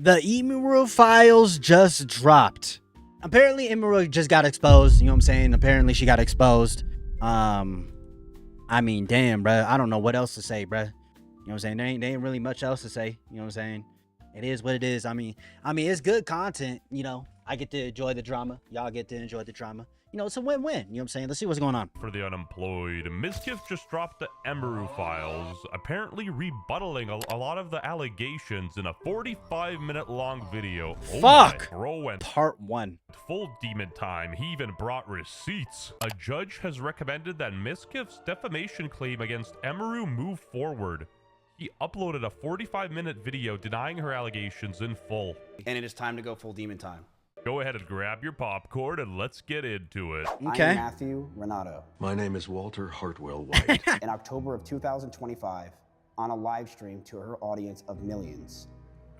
The Emiru files just dropped. Apparently, Emiru just got exposed. You know what I'm saying? Apparently, she got exposed. I mean, damn, bro. I don't know what else to say, bro. You know what I'm saying? There ain't really much else to say. You know what I'm saying? It is what it is. I mean, it's good content. You know, I get to enjoy the drama. Y'all get to enjoy the drama. You know, it's a win-win. You know what I'm saying? Let's see what's going on. For the unemployed, Mizkif just dropped the Emiru files, apparently rebuttaling a lot of the allegations in a 45-minute long video. Fuck! Oh my, bro went Part 1. full demon time. He even brought receipts. A judge has recommended that Mizkif's defamation claim against Emiru move forward. He uploaded a 45-minute video denying her allegations in full. And it is time to go full demon time. Go ahead and grab your popcorn and let's get into it. Okay. I'm Matthew Renato. My name is Walter Hartwell White. In October of 2025, on a live stream to her audience of millions,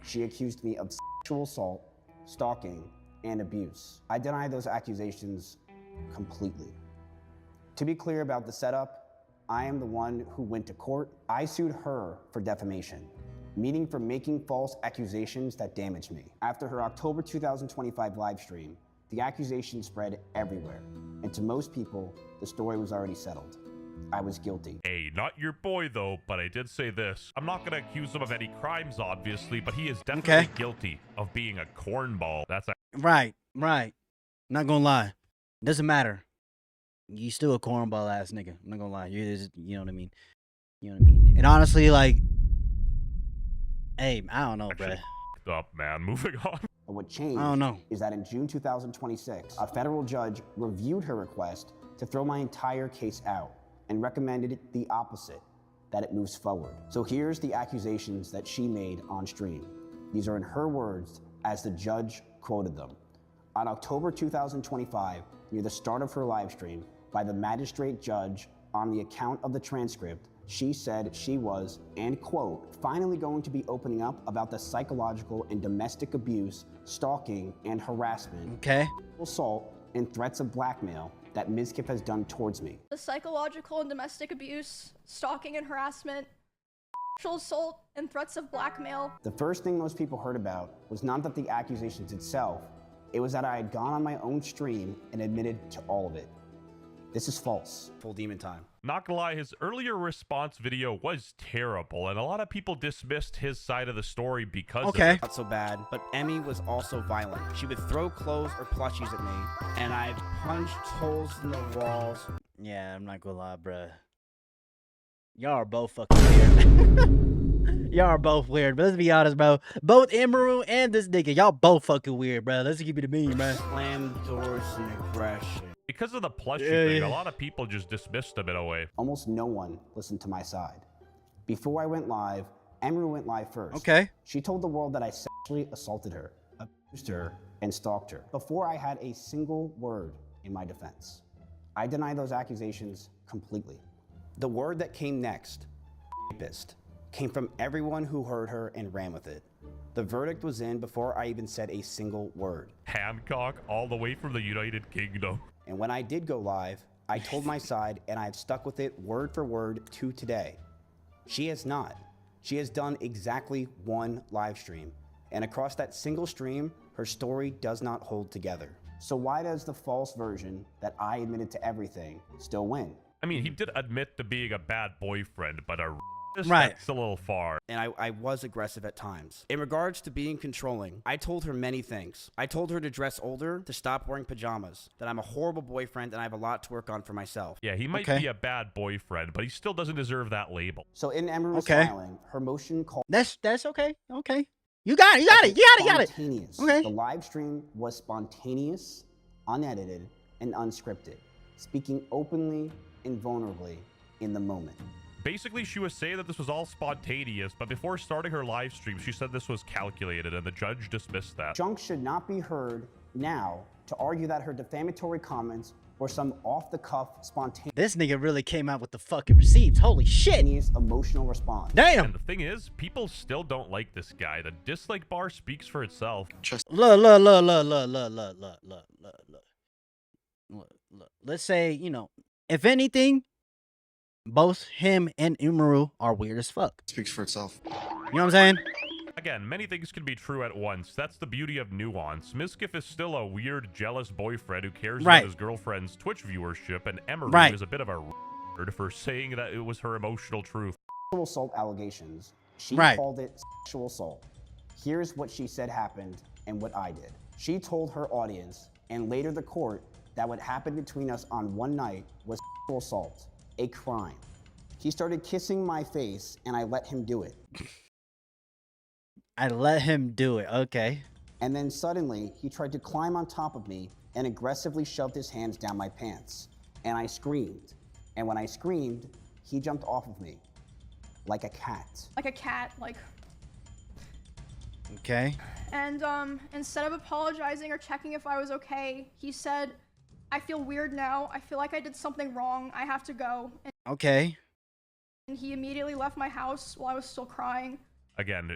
she accused me of sexual assault, stalking, and abuse. I deny those accusations completely. To be clear about the setup, I am the one who went to court. I sued her for defamation, meaning for making false accusations that damaged me. After her October 2025 live stream, the accusation spread everywhere, and to most people, the story was already settled. I was guilty. Hey, not your boy though, but I did say this. I'm not gonna accuse him of any crimes, obviously, but he is definitely guilty of being a cornball. That's a Right. Not gonna lie. Doesn't matter. You still a cornball ass nigga. I'm not gonna lie. You know what I mean? You know what I mean? And honestly, like, hey, I don't know, bruh. f***ed up, man. Moving on. But what changed I don't know. is that in June 2026, a federal judge reviewed her request to throw my entire case out and recommended the opposite, that it moves forward. So here's the accusations that she made on stream. These are in her words as the judge quoted them. On October 2025, near the start of her live stream, by the magistrate judge on the account of the transcript, she said she was, and quote, finally going to be opening up about the psychological and domestic abuse, stalking, and harassment, Okay. assault, and threats of blackmail that Mizkif has done towards me. The psychological and domestic abuse, stalking and harassment, sexual assault, and threats of blackmail. The first thing most people heard about was not that the accusations itself, it was that I had gone on my own stream and admitted to all of it. This is false. Full demon time. Not gonna lie, his earlier response video was terrible, and a lot of people dismissed his side of the story because of it. Not so bad, but Emmy was also violent. She would throw clothes or plushies at me, and I punched holes in the walls. Yeah, I'm not gonna lie, bruh. Y'all are both fucking weird. Y'all are both weird, but let's be honest, bro. Both Emiru and this nigga, y'all both fucking weird, bro. Let's keep it a bean, man. Slammed doors and aggression. Because of the plushie thing, a lot of people just dismissed him in a way. Almost no one listened to my side. Before I went live, Emiru went live first. Okay. She told the world that I sexually assaulted her, abused her, and stalked her before I had a single word in my defense. I deny those accusations completely. The word that came next, rapist, came from everyone who heard her and ran with it. The verdict was in before I even said a single word. Hancock all the way from the United Kingdom. And when I did go live, I told my side and I've stuck with it word for word to today. She has not. She has done exactly one live stream. And across that single stream, her story does not hold together. So why does the false version that I admitted to everything still win? I mean, he did admit to being a bad boyfriend, but Right. that's a little far. And I was aggressive at times. In regards to being controlling, I told her many things. I told her to dress older, to stop wearing pajamas, that I'm a horrible boyfriend and I have a lot to work on for myself. Yeah, he might be a bad boyfriend, but he still doesn't deserve that label. So in Emiru's filing, her motion called That's okay. Okay. You got it. spontaneous. Okay. The live stream was spontaneous, unedited, and unscripted, speaking openly and vulnerably in the moment. Basically, she was saying that this was all spontaneous, but before starting her live stream, she said this was calculated, and the judge dismissed that. Chunks should not be heard now to argue that her defamatory comments were some off-the-cuff, spontaneous This nigga really came out with the fucking receipts. Holy shit. emotional response. Damn. And the thing is, people still don't like this guy. The dislike bar speaks for itself. Look. Let's say, you know, if anything, both him and Emiru are weird as fuck. Speaks for itself. You know what I'm saying? Again, many things can be true at once. That's the beauty of nuance. Mizkif is still a weird, jealous boyfriend who cares Right. about his girlfriend's Twitch viewership, and Emiru Right. is a bit of a for saying that it was her emotional truth. Sexual assault allegations. She Right. called it sexual assault. Here's what she said happened and what I did. She told her audience and later the court that what happened between us on one night was sexual assault, a crime. He started kissing my face and I let him do it. I let him do it. Okay. And then suddenly he tried to climb on top of me and aggressively shoved his hands down my pants. And I screamed. And when I screamed, he jumped off of me like a cat. Like a cat, like. Okay. And instead of apologizing or checking if I was okay, he said, "I feel weird now. I feel like I did something wrong. I have to go." Okay. And he immediately left my house while I was still crying. Again,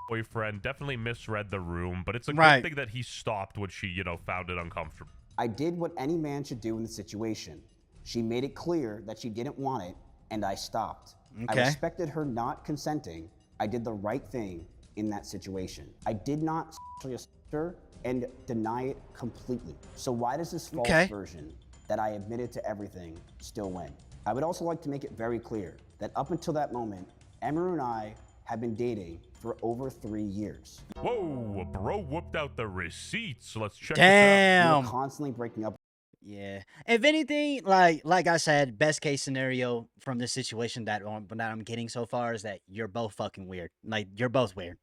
boyfriend definitely misread the room, but it's a Right. good thing that he stopped when she, found it uncomfortable. I did what any man should do in the situation. She made it clear that she didn't want it, and I stopped. I Okay. respected her not consenting. I did the right thing in that situation. I did not sexually assault her and deny it completely. So why does this false Okay. version that I admitted to everything still win? I would also like to make it very clear that up until that moment, Emiru and I have been dating for over 3 years. Whoa, bro whipped out the receipts. Let's check We Damn. were constantly breaking up. Yeah. If anything, like I said, best case scenario from this situation that I'm getting so far is that you're both fucking weird. Like, you're both weird.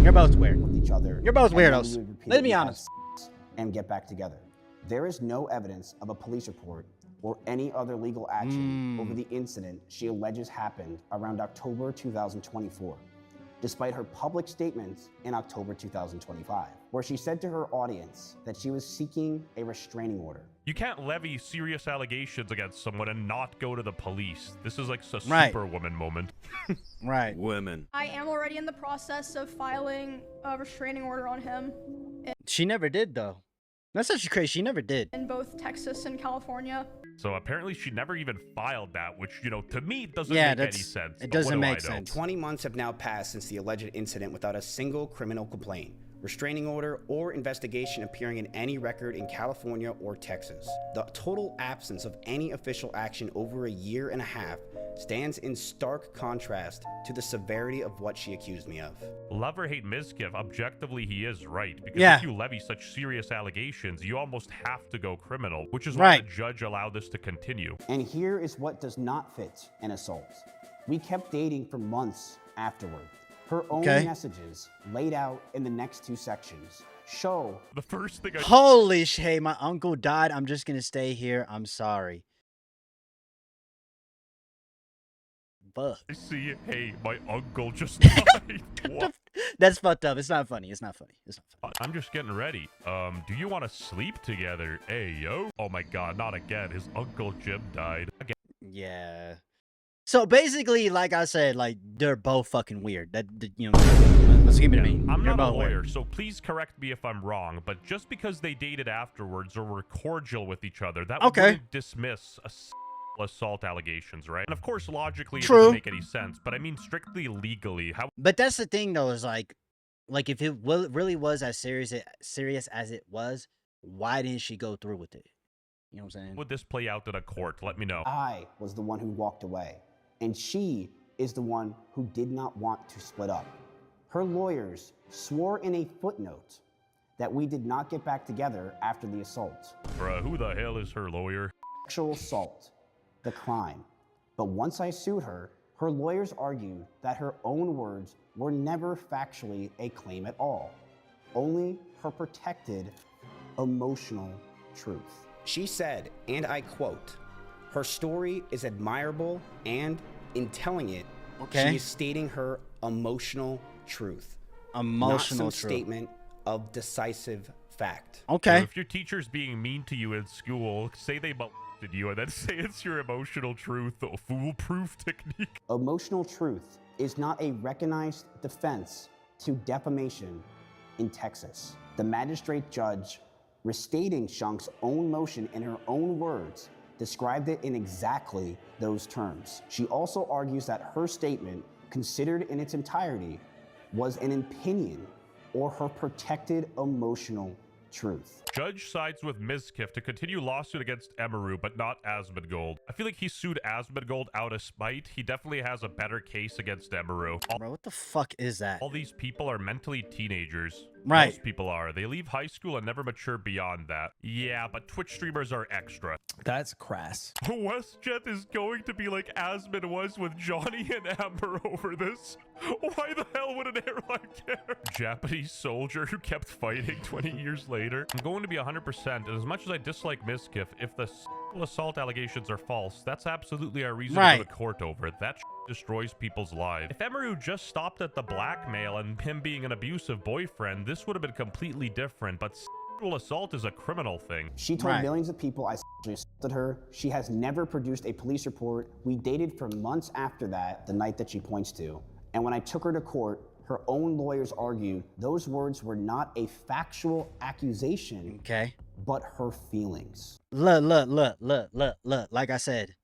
You're both weird. With each other. You're both and then weirdos. we would Let's be repeatedly have honest. sex and get back together. There is no evidence of a police report or any other legal action over the incident she alleges happened around October 2024, despite her public statements in October 2025, where she said to her audience that she was seeking a restraining order. You can't levy serious allegations against someone and not go to the police. This is like a Right. superwoman moment. Right. Women. I am already in the process of filing a restraining order on him She never did, though. That's actually crazy. She never did. in both Texas and California. So apparently she never even filed that, which, to me doesn't Yeah, make any that's- sense. it but doesn't what do I make know? sense. 20 months have now passed since the alleged incident without a single criminal complaint, restraining order, or investigation appearing in any record in California or Texas. The total absence of any official action over a year and a half stands in stark contrast to the severity of what she accused me of. Love or hate Mizkif, objectively he is right. Because Yeah. if you levy such serious allegations, you almost have to go criminal, which is why Right. the judge allowed this to continue. And here is what does not fit an assault. We kept dating for months afterward. Her own Okay. messages, laid out in the next 2 sections, show The first thing I Holy shit, my uncle died. I'm just gonna stay here. I'm sorry. Fuck. see, hey, my uncle just died. What? That's fucked up. It's not funny. It's not funny. It's not funny. I'm just getting ready. Do you want to sleep together? Hey, yo. Oh my god, not again. His uncle Jim died. Again. Yeah. So basically, like I said, like they're both fucking weird. Let's keep it Yeah, mean. I'm They're not a both lawyer, weird. so please correct me if I'm wrong, but just because they dated afterwards or were cordial with each other, that Okay. wouldn't dismiss assault allegations, right? And of course, logically, it True. doesn't make any sense, but I mean strictly legally, how But that's the thing, though, is like if it really was as serious as it was, why didn't she go through with it? You know what I'm saying? would this play out in a court? Let me know. I was the one who walked away, and she is the one who did not want to split up. Her lawyers swore in a footnote that we did not get back together after the assault. Bruh, who the hell is her lawyer? Sexual assault, the crime. But once I sued her, her lawyers argued that her own words were never factually a claim at all, only her protected emotional truth. She said, and I quote, "Her story is admirable, and in telling it, Okay. she is stating her emotional truth, Emotional not some truth. statement of decisive fact." Okay. If your teacher's being mean to you in school, say they molested you and then say it's your emotional truth, a foolproof technique. Emotional truth is not a recognized defense to defamation in Texas. The magistrate judge, restating Shunk's own motion in her own words, described it in exactly those terms. She also argues that her statement, considered in its entirety, was an opinion or her protected emotional truth. Judge sides with Mizkif to continue lawsuit against Emiru, but not Asmongold. I feel like he sued Asmongold out of spite. He definitely has a better case against Emiru. Bro, what the fuck is that? All these people are mentally teenagers. Right. Most people are. They leave high school and never mature beyond that. Yeah, but Twitch streamers are extra. That's crass. WestJet is going to be like Asmon was with Johnny and Amber over this. Why the hell would an airline care? Japanese soldier who kept fighting 20 years later. I'm going to be 100%, and as much as I dislike Mizkif, if the sexual assault allegations are false, that's absolutely our reason to go to court over it. That destroys people's lives. If Emiru just stopped at the blackmail and him being an abusive boyfriend, this would have been completely different, but sexual assault is a criminal thing. She told millions of people I sexually assaulted her. She has never produced a police report. We dated for months after that, the night that she points to. And when I took her to court, her own lawyers argued those words were not a factual accusation, but her feelings. Look. Like I said,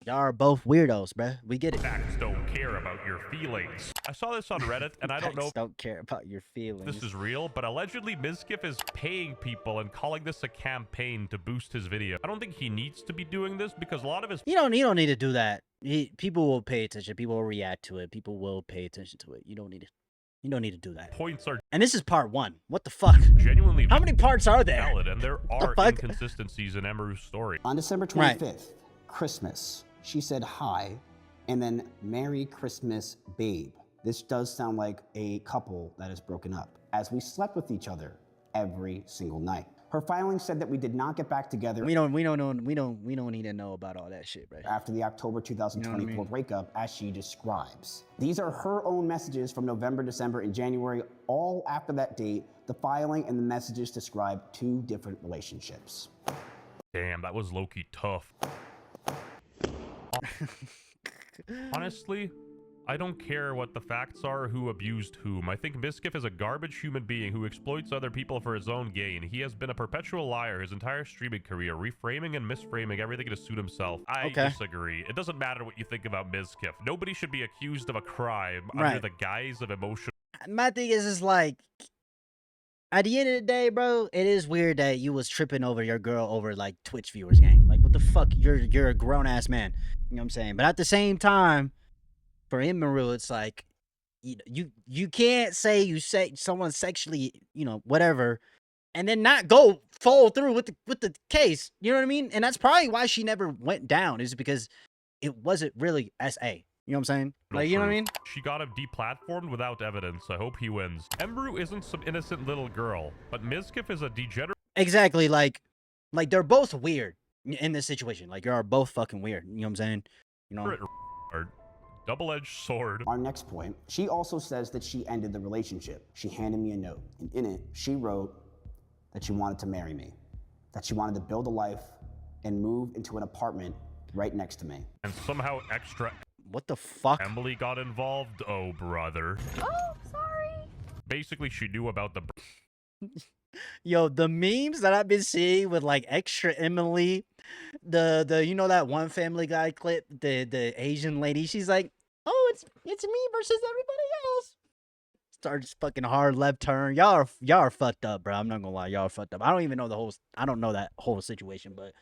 y'all are both weirdos, bruh. We get it. Facts don't care about your feelings. I saw this on Reddit, and I don't know if don't care about your feelings. this is real, but allegedly Mizkif is paying people and calling this a campaign to boost his video. I don't think he needs to be doing this because a lot of his You don't need to do that. People will pay attention. People will react to it. People will pay attention to it. You don't need to do that. points are And this is part 1. What the fuck? genuinely How many parts are there? valid, and there are fuck? inconsistencies in Emiru's story. On December 25th, Christmas, she said hi, and then Merry Christmas, babe. This does sound like a couple that is broken up, as we slept with each other every single night. Her filing said that we did not get back together. We don't need to know about all that shit, right? After the October 2024 breakup, as she describes. These are her own messages from November, December, and January. All after that date, the filing and the messages describe 2 different relationships. Damn, that was low-key tough. Honestly, I don't care what the facts are, who abused whom. I think Mizkif is a garbage human being who exploits other people for his own gain. He has been a perpetual liar his entire streaming career, reframing and misframing everything to suit himself. I disagree. It doesn't matter what you think about Mizkif. Nobody should be accused of a crime under the guise of emotion. My thing is like, at the end of the day, bro, it is weird that you was tripping over your girl over like Twitch viewers, gang. Like, what the fuck? You're a grown ass man. You know what I'm saying? But at the same time, for Emiru, it's like you can't say you say someone sexually, whatever, and then not go follow through with the case. You know what I mean? And that's probably why she never went down, is because it wasn't really SA. You know what I'm saying? Like, you know what I mean? She got him deplatformed without evidence. I hope he wins. Emiru isn't some innocent little girl, but Mizkif is a degenerate. Exactly. Like they're both weird in this situation. Like, you're both fucking weird. You know what I'm saying? Double-edged sword. Our next point, she also says that she ended the relationship. She handed me a note, and in it, she wrote that she wanted to marry me, that she wanted to build a life and move into an apartment right next to me. And somehow extra What the fuck? Emily got involved. Oh, brother. Oh, sorry. Basically, she knew about the... Yo, the memes that I've been seeing with like extra Emily, the that one Family Guy clip, the Asian lady, she's like, oh, it's me versus everybody else. Starts fucking hard left turn. Y'all are fucked up, bro. I'm not gonna lie, y'all are fucked up. I don't know that whole situation, but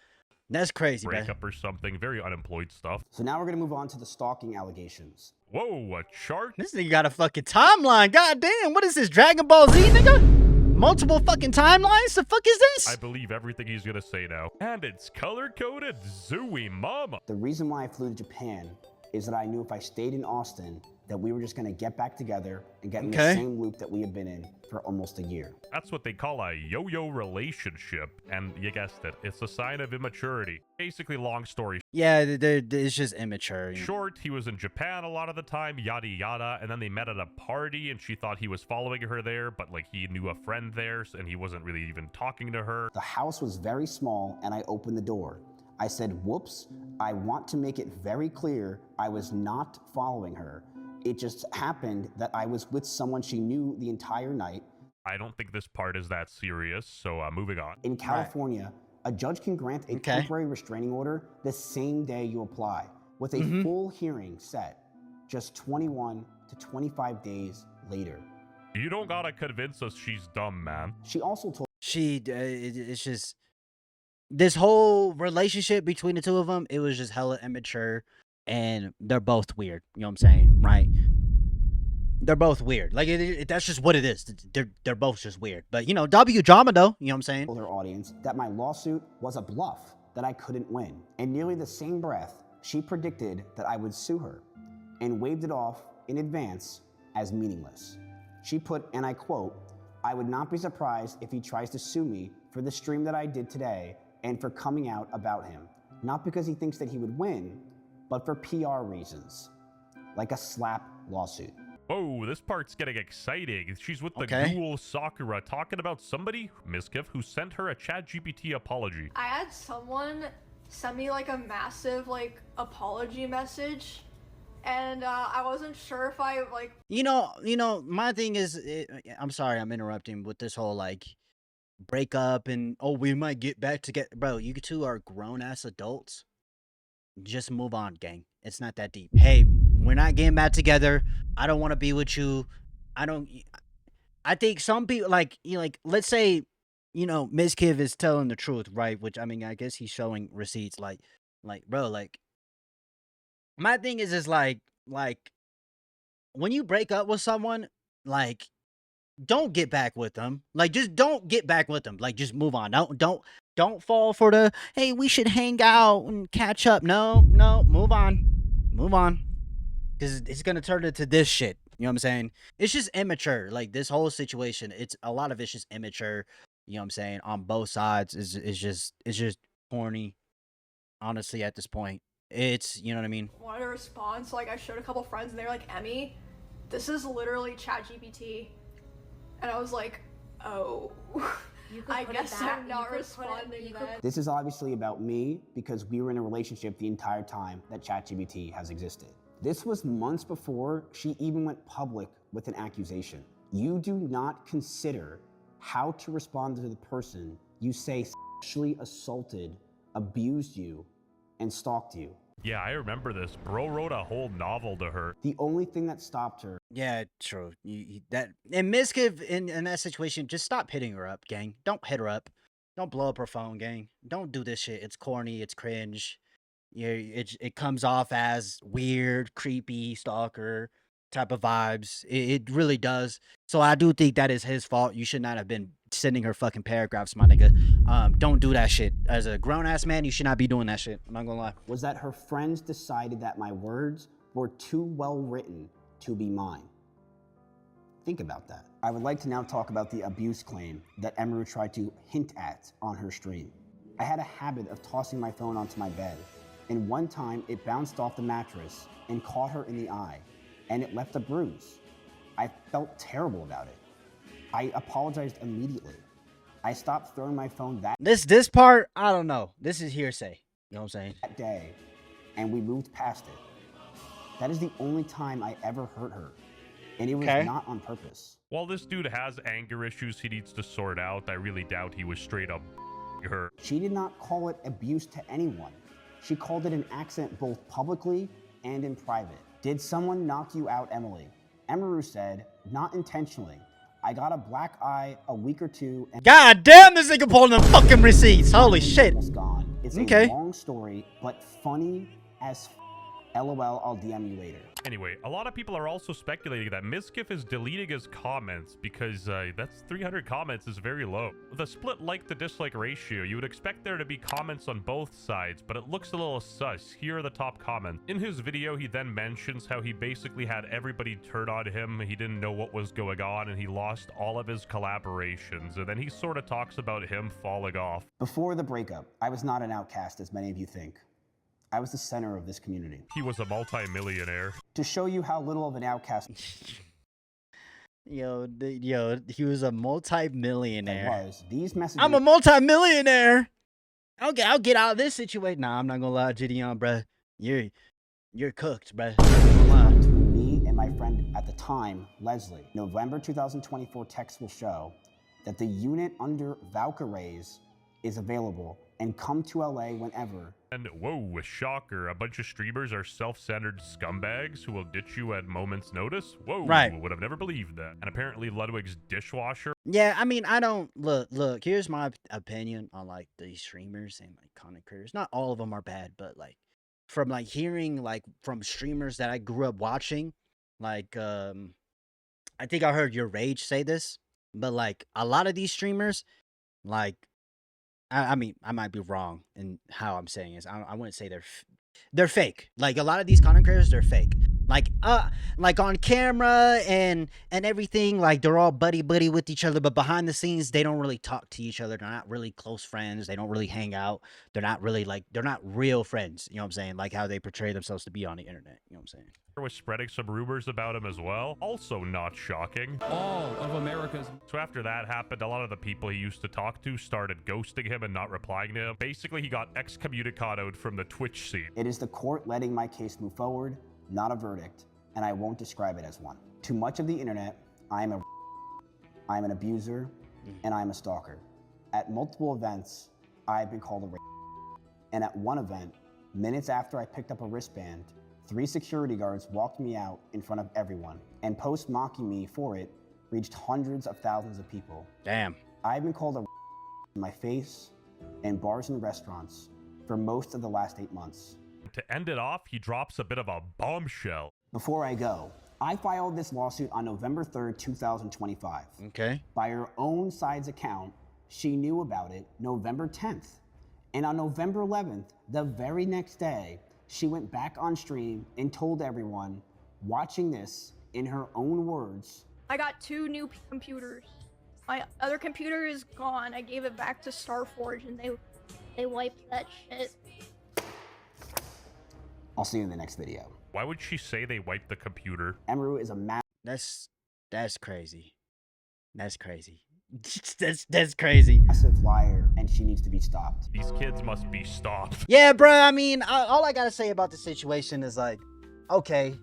that's crazy, bro. breakup or something. Very unemployed stuff. So now we're gonna move on to the stalking allegations. Whoa, a chart? This nigga got a fucking timeline. God damn, what is this, Dragon Ball Z, nigga? Multiple fucking timelines? The fuck is this? I believe everything he's gonna say now. And it's color-coded. Zooey mama. The reason why I flew to Japan is that I knew if I stayed in Austin, that we were just gonna get back together and get in the same loop that we have been in for almost a year. That's what they call a yo-yo relationship. And you guessed it, it's a sign of immaturity. Basically, long story Yeah, it's just immature. short, he was in Japan a lot of the time, yada yada, and then they met at a party and she thought he was following her there, but like he knew a friend there and he wasn't really even talking to her. The house was very small and I opened the door. I said, whoops, I want to make it very clear I was not following her. It just happened that I was with someone she knew the entire night. I don't think this part is that serious, so moving on. In California, a judge can grant a temporary restraining order the same day you apply, with a full hearing set just 21 to 25 days later. You don't gotta convince us she's dumb, man. She also told It's just this whole relationship between the two of them. It was just hella immature, and they're both weird. You know what I'm saying, right? They're both weird. Like that's just what it is. They're both just weird. But you know, W drama though. You know what I'm saying? her audience that my lawsuit was a bluff, that I couldn't win. In nearly the same breath, she predicted that I would sue her and waved it off in advance as meaningless. She put, and I quote, "I would not be surprised if he tries to sue me for the stream that I did today and for coming out about him. Not because he thinks that he would win, but for PR reasons." Like a slap lawsuit. Oh, this part's getting exciting. She's with the Okay. ghoul Sakura talking about somebody, Mizkif, who sent her a ChatGPT apology. I had someone send me like a massive like apology message, and I wasn't sure if I like. You know, my thing is, I'm sorry, I'm interrupting with this whole like breakup and oh, we might get back together, bro. You two are grown ass adults. Just move on, gang. It's not that deep. Hey, we're not getting back together. I don't want to be with you. I think some people like let's say, you know, Mizkif is telling the truth, right? Which I mean, I guess he's showing receipts. Like, bro, like my thing is like when you break up with someone, like don't get back with them. Like just don't get back with them. Like just move on. Don't fall for the hey, we should hang out and catch up. No, move on. Move on. Cuz it's going to turn into this shit. You know what I'm saying? It's just immature. Like this whole situation, it's a lot of it's just immature. You know what I'm saying? On both sides it's just corny. Honestly at this point. It's, you know what I mean? Wanted a response. Like I showed a couple friends, and they were like, "Emmy, this is literally ChatGPT," and I was like, "Oh." I guess I'm not responding then. This is obviously about me because we were in a relationship the entire time that ChatGPT has existed. This was months before she even went public with an accusation. You do not consider how to respond to the person you say sexually assaulted, abused you, and stalked you. Yeah, I remember this. Bro wrote a whole novel to her. The only thing that stopped her Yeah, true. That and Mizkif in that situation, just stop hitting her up, gang. Don't hit her up. Don't blow up her phone, gang. Don't do this shit. It's corny. It's cringe. Yeah, it comes off as weird, creepy, stalker type of vibes. It really does. So I do think that is his fault. You should not have been sending her fucking paragraphs, my nigga. Don't do that shit. As a grown ass man, you should not be doing that shit. I'm not gonna lie. was that her friends decided that my words were too well written to be mine. Think about that. I would like to now talk about the abuse claim that Emiru tried to hint at on her stream. I had a habit of tossing my phone onto my bed, and one time it bounced off the mattress and caught her in the eye, and it left a bruise. I felt terrible about it. I apologized immediately. I stopped throwing my phone This part, I don't know. This is hearsay. You know what I'm saying? that day, and we moved past it. That is the only time I ever hurt her, and it was Okay. not on purpose. While this dude has anger issues he needs to sort out, I really doubt he was straight up her. She did not call it abuse to anyone. She called it an accident both publicly and in private. Did someone knock you out, Emily? Emiru said, not intentionally. I got a black eye a week or two and God damn, this nigga pulling them fucking receipts. Holy shit. almost gone. It's Okay. a long story, but funny as LOL, I'll DM you later. Anyway, a lot of people are also speculating that Mizkif is deleting his comments because that's 300 comments is very low. With a split like to dislike ratio, you would expect there to be comments on both sides, but it looks a little sus. Here are the top comments. In his video, he then mentions how he basically had everybody turn on him, he didn't know what was going on, and he lost all of his collaborations, and then he sort of talks about him falling off. Before the breakup, I was not an outcast as many of you think. I was the center of this community. He was a multi-millionaire. To show you how little of an outcast Yo, he was a I multi-millionaire. was, these messages I'm a multi-millionaire. I'll get out of this situation. Nah, I'm not gonna lie, Gideon, bruh. You're cooked, bruh. I'm not gonna lie. between me and my friend at the time, Leslie. November 2024 text will show that the unit under Valkyries is available, and come to LA whenever. And whoa, shocker, a bunch of streamers are self-centered scumbags who will ditch you at moment's notice? Whoa, Right. would have never believed that. And apparently Ludwig's dishwasher. Yeah, I mean, I don't look. Here's my opinion on like these streamers and like content creators. Not all of them are bad, but like from like hearing like from streamers that I grew up watching, like I think I heard Your Rage say this, but like a lot of these streamers, like I mean, I might be wrong in how I'm saying this. I wouldn't say they're fake. Like a lot of these content creators, they're fake. Like on camera and everything, like they're all buddy with each other, but behind the scenes, they don't really talk to each other. They're not really close friends. They don't really hang out. They're not really like they're not real friends. You know what I'm saying? Like how they portray themselves to be on the internet. You know what I'm saying? Was spreading some rumors about him as well. Also not shocking. All of America's... So after that happened, a lot of the people he used to talk to started ghosting him and not replying to him. Basically, he got excommunicated from the Twitch scene. It is the court letting my case move forward, not a verdict, and I won't describe it as one. To much of the internet, I am an abuser, and I am a stalker. At multiple events, I have been called a and at one event, minutes after I picked up a wristband, 3 security guards walked me out in front of everyone, and posts mocking me for it reached hundreds of thousands of people. Damn. I've been called a in my face in bars and restaurants for most of the last 8 months. To end it off, he drops a bit of a bombshell. Before I go, I filed this lawsuit on November 3rd, 2025. Okay. By her own side's account, she knew about it November 10th. And on November 11th, the very next day, she went back on stream and told everyone watching this in her own words. I got 2 new computers. My other computer is gone. I gave it back to Starforge and they wiped that shit. I'll see you in the next video. Why would she say they wiped the computer? Emiru is a That's crazy. That's crazy. that's crazy. massive liar and she needs to be stopped. These kids must be stopped. Yeah, bro. I mean, all I gotta say about the situation is like, okay,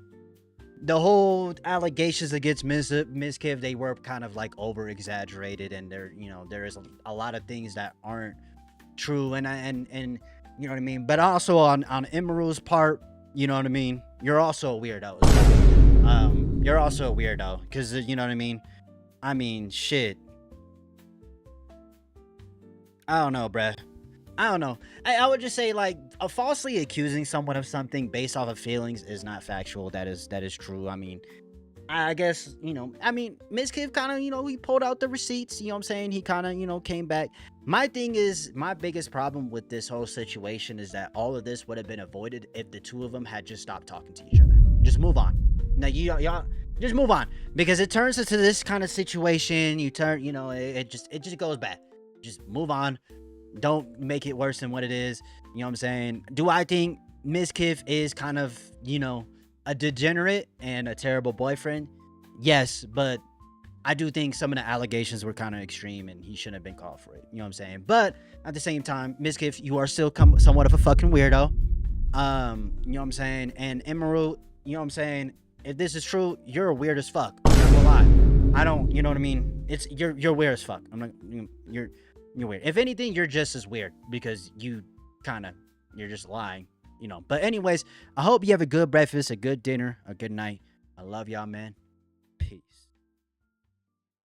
the whole allegations against Mizkif, they were kind of like over exaggerated, and there is a lot of things that aren't true, and you know what I mean. But also on Emiru's part, you know what I mean. You're also a weirdo as well. You're also a weirdo because you know what I mean. I mean, shit. I don't know, bruh. I don't know. I would just say like falsely accusing someone of something based off of feelings is not factual. That is true. I mean, I guess, I mean, Mizkif kind of, he pulled out the receipts, you know what I'm saying? He kind of, came back. My thing is, my biggest problem with this whole situation is that all of this would have been avoided if the two of them had just stopped talking to each other. Just move on. Now, y'all just move on, because it turns into this kind of situation. It just goes bad. Just move on. Don't make it worse than what it is. You know what I'm saying? Do I think Mizkif is kind of, a degenerate and a terrible boyfriend? Yes, but I do think some of the allegations were kind of extreme and he shouldn't have been called for it. You know what I'm saying? But at the same time, Mizkif, you are still somewhat of a fucking weirdo. You know what I'm saying? And Emiru, you know what I'm saying? If this is true, you're weird as fuck. I'm not gonna lie. I don't, you know what I mean? You're weird as fuck. You're weird. If anything, you're just as weird because you're just lying, But anyways, I hope you have a good breakfast, a good dinner, a good night. I love y'all, man.